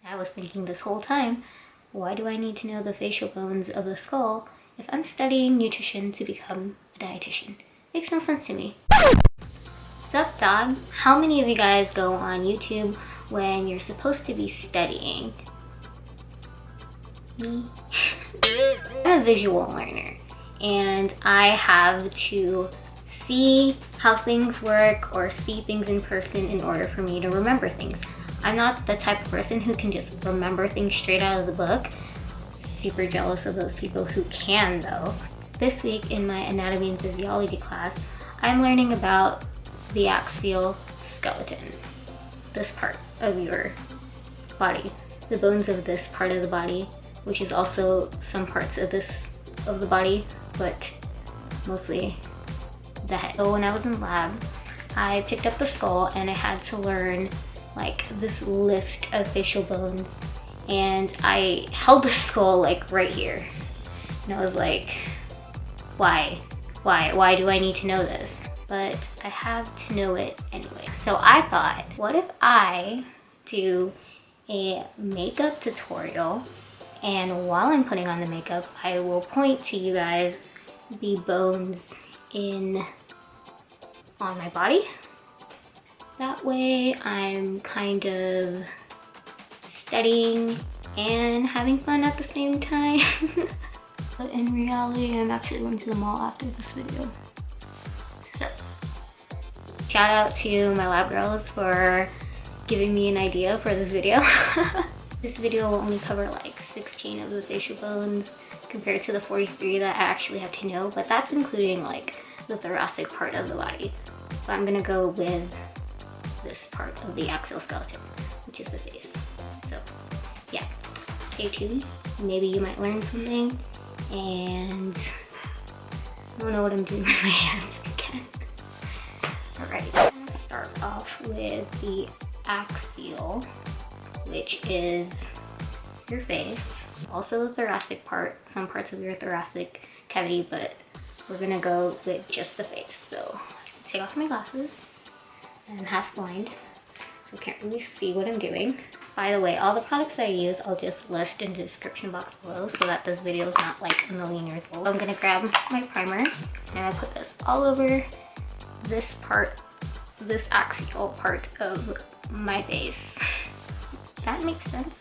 I was thinking this whole time, why do I need to know the facial bones of the skull if I'm studying nutrition to become a dietitian? Makes no sense to me. Sup, dog? How many of you guys go on YouTube when you're supposed to be studying? Me? I'm a visual learner, and I have to see how things work or see things in person in order for me to remember things. I'm not the type of person who can just remember things straight out of the book. Super jealous of those people who can, though. This week in my anatomy and physiology class, I'm learning about the axial skeleton, this part of your body, the bones of this part of the body, which is also some parts of the body, but mostly the head. So when I was in lab, I picked up the skull and I had to learn like this list of facial bones, and I held the skull like right here, and I was like, why do I need to know this? But I have to know it anyway. So I thought, what if I do a makeup tutorial, and while I'm putting on the makeup, I will point to you guys the bones on my body. That way I'm kind of studying and having fun at the same time. But in reality, I'm actually going to the mall after this video. So, shout out to my lab girls for giving me an idea for this video. This video will only cover like 16 of the facial bones compared to the 43 that I actually have to know, but that's including like the thoracic part of the body. So I'm gonna go with this part of the axial skeleton, which is the face. So yeah, stay tuned. Maybe you might learn something, and I don't know what I'm doing with my hands again. Alright, I'm gonna start off with the axial, which is your face, also the thoracic part, some parts of your thoracic cavity, but we're gonna go with just the face. So take off my glasses. I'm half blind, so I can't really see what I'm doing. By the way, all the products I use, I'll just list in the description box below so that this video is not like a million years old. I'm gonna grab my primer and I put this all over this part, this axial part of my face. That makes sense.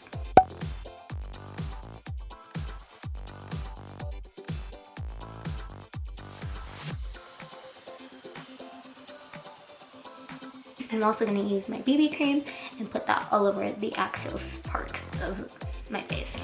I'm also going to use my BB cream and put that all over the axial part of my face.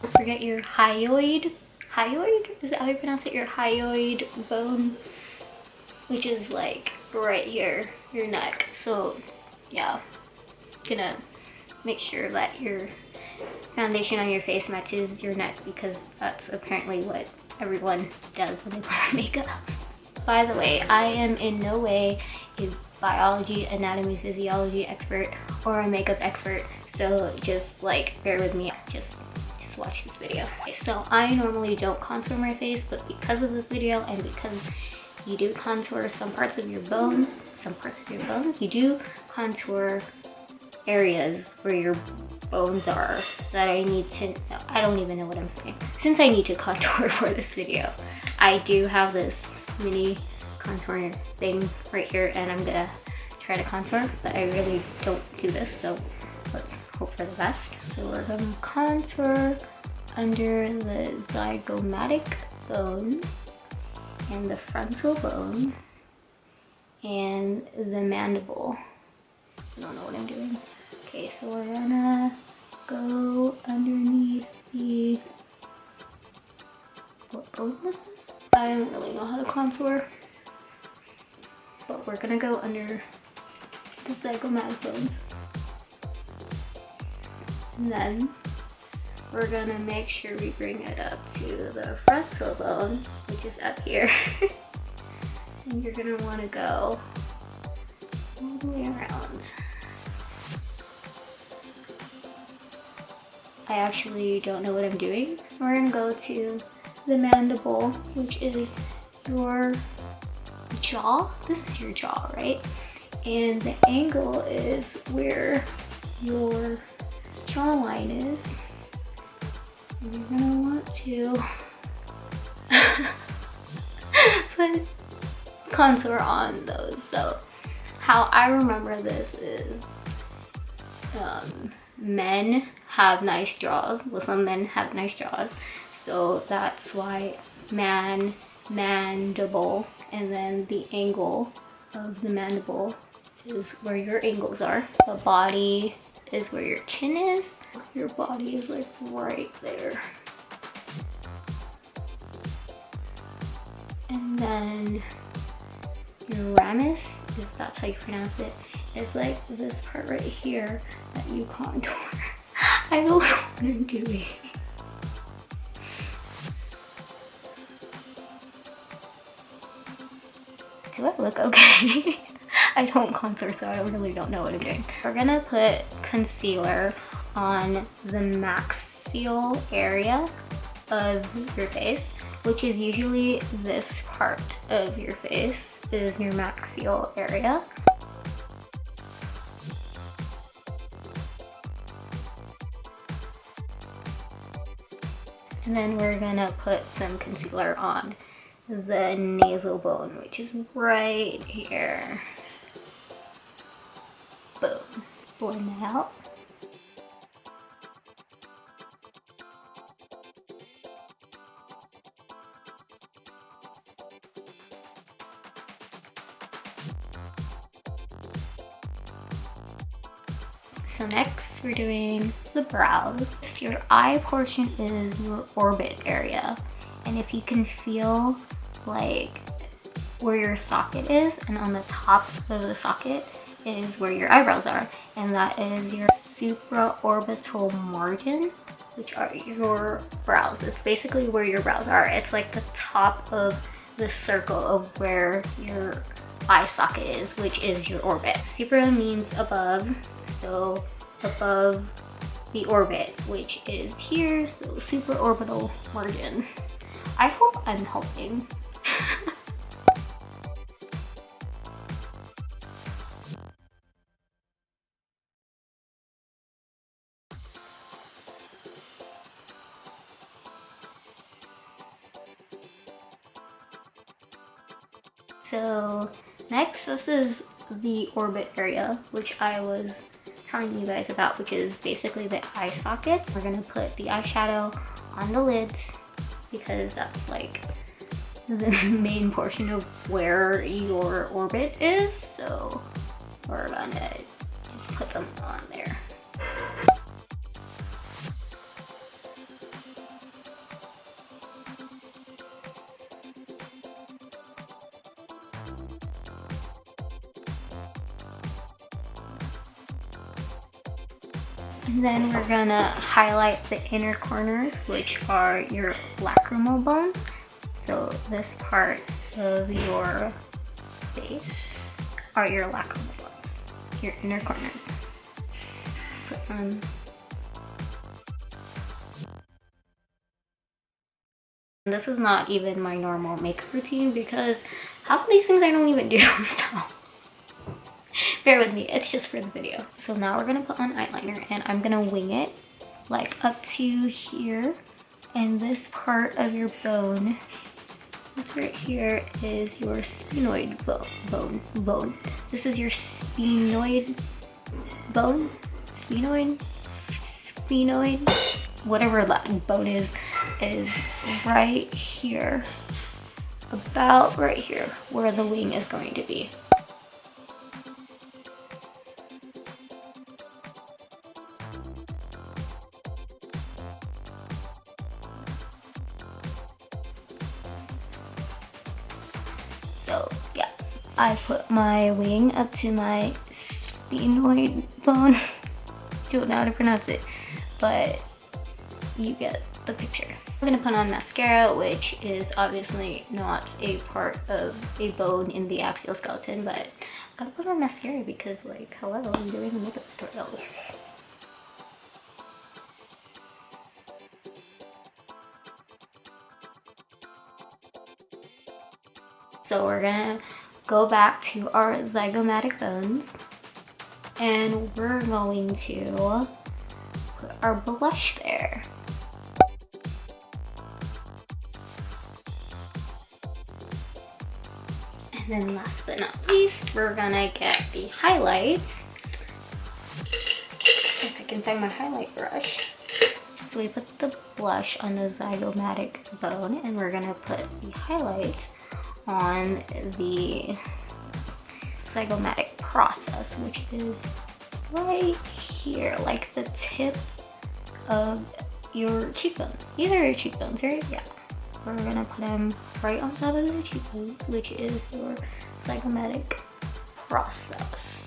Don't forget your hyoid. Hyoid? Is that how you pronounce it? Your hyoid bone, which is like right here, your neck. So yeah, gonna make sure that your foundation on your face matches your neck, because that's apparently what everyone does when they put on makeup. By the way, I am in no way a biology, anatomy, physiology expert or a makeup expert, so just like bear with me. Just watch this video. Okay, so I normally don't contour my face, but because of this video and because you do contour some parts of your bones, you do contour areas where your bones are that I need to, I don't even know what I'm saying. Since I need to contour for this video, I do have this mini contour thing right here, and I'm gonna try to contour, but I really don't do this, so let's hope for the best. So we're gonna contour under the zygomatic bone and the frontal bone and the mandible. I don't know what I'm doing. Okay, so we're gonna go underneath the, what bone was this? I don't really know how to contour, but we're gonna go under the zygomatic bones. And then we're gonna make sure we bring it up to the frontal bone, which is up here. And you're gonna wanna go all the way around. I actually don't know what I'm doing. We're gonna go to the mandible, which is your jaw. This is your jaw, right? And the angle is where your jawline is. And you're gonna want to put contour on those. So how I remember this is men have nice jaws. Well, some men have nice jaws. So that's why mandible, and then the angle of the mandible is where your angles are. The body is where your chin is. Your body is like right there. And then your ramus, if that's how you pronounce it, is like this part right here that you contour. I don't know what I'm doing. Do I look okay? I don't contour, so I really don't know what I'm doing. We're gonna put concealer on the maxial area of your face, which is usually this part of your face is your maxial area. And then we're gonna put some concealer on the nasal bone, which is right here. Boom. Blend that out. So next we're doing the brows. Your eye portion is your orbit area. And if you can feel like where your socket is, and on the top of the socket is where your eyebrows are, and that is your supraorbital margin, which are your brows. It's basically where your brows are. It's like the top of the circle of where your eye socket is, which is your orbit. Supra means above, so above the orbit, which is here, so supraorbital margin. I hope I'm helping. So next, this is the orbit area, which I was telling you guys about, which is basically the eye sockets. We're gonna put the eyeshadow on the lids because that's like the main portion of where your orbit is. So we're gonna just put them on there. And then we're gonna highlight the inner corners, which are your lacrimal bones. So this part of your face are your lacrimal bones, your inner corners. Put some. This is not even my normal makeup routine because half of these things I don't even do, so bear with me, it's just for the video. So now we're gonna put on eyeliner, and I'm gonna wing it like up to here. And this part of your bone, this right here, is your sphenoid bone. This is your sphenoid bone, sphenoid, whatever that bone is right here, about right here, where the wing is going to be. So yeah, I put my wing up to my sphenoid bone. Don't know how to pronounce it, but you get the picture. I'm gonna put on mascara, which is obviously not a part of a bone in the axial skeleton, but I gotta put on mascara because, like, hello, I'm doing a makeup tutorial. So we're gonna go back to our zygomatic bones, and we're going to put our blush there. And then last but not least, we're gonna get the highlights. If I can find my highlight brush. So we put the blush on the zygomatic bone, and we're gonna put the highlights on the zygomatic process, which is right here, like the tip of your cheekbones. These are your cheekbones, right? Yeah. We're gonna put them right on top of your cheekbones, which is your zygomatic process.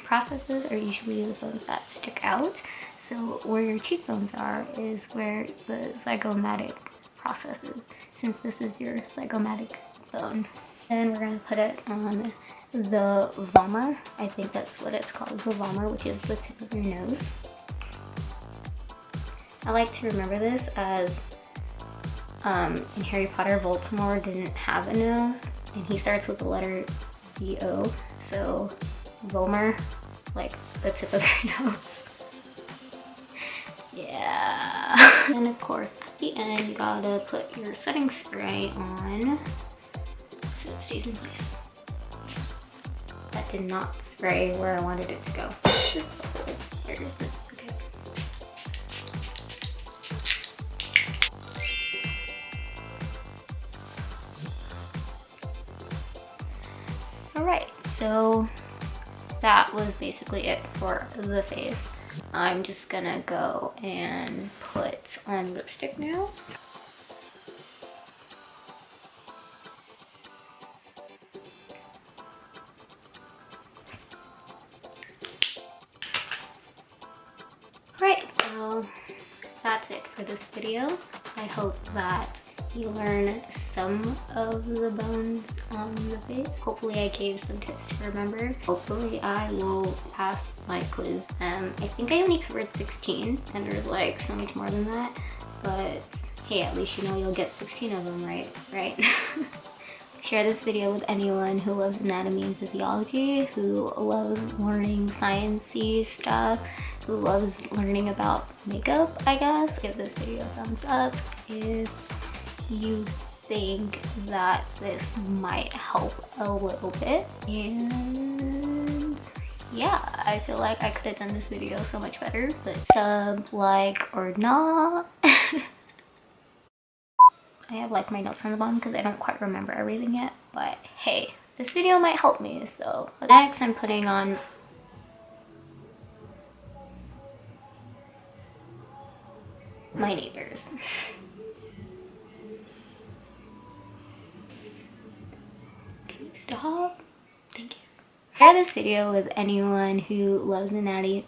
Processes are usually the bones that stick out. So where your cheekbones are is where the zygomatic process is, since this is your zygomatic bone. Then we're going to put it on the Vomer. I think that's what it's called, the Vomer, which is the tip of your nose. I like to remember this as in Harry Potter, Voldemort didn't have a nose, and he starts with the letter V-O, so Vomer, like the tip of your nose. Yeah. And of course, at the end, you gotta put your setting spray on so it stays in place. That did not spray where I wanted it to go. Where is it? Okay. Alright, so that was basically it for the face. I'm just gonna go and put on lipstick now. Alright, well, that's it for this video. I hope that you learn some of the bones on the face. Hopefully I gave some tips to remember. Hopefully I will pass my quiz. I think I only covered 16 and there's like so much more than that, but hey, at least you know you'll get 16 of them, right? Share this video with anyone who loves anatomy and physiology, who loves learning sciencey stuff, who loves learning about makeup, I guess. Give this video a thumbs up if you think that this might help a little bit. And yeah, I feel like I could have done this video so much better, but sub, like, or not. I have like my notes on the bottom because I don't quite remember everything yet, but hey, this video might help me. So next I'm putting on my neighbors. Can you stop? Thank you. Share this video with anyone who loves anatomy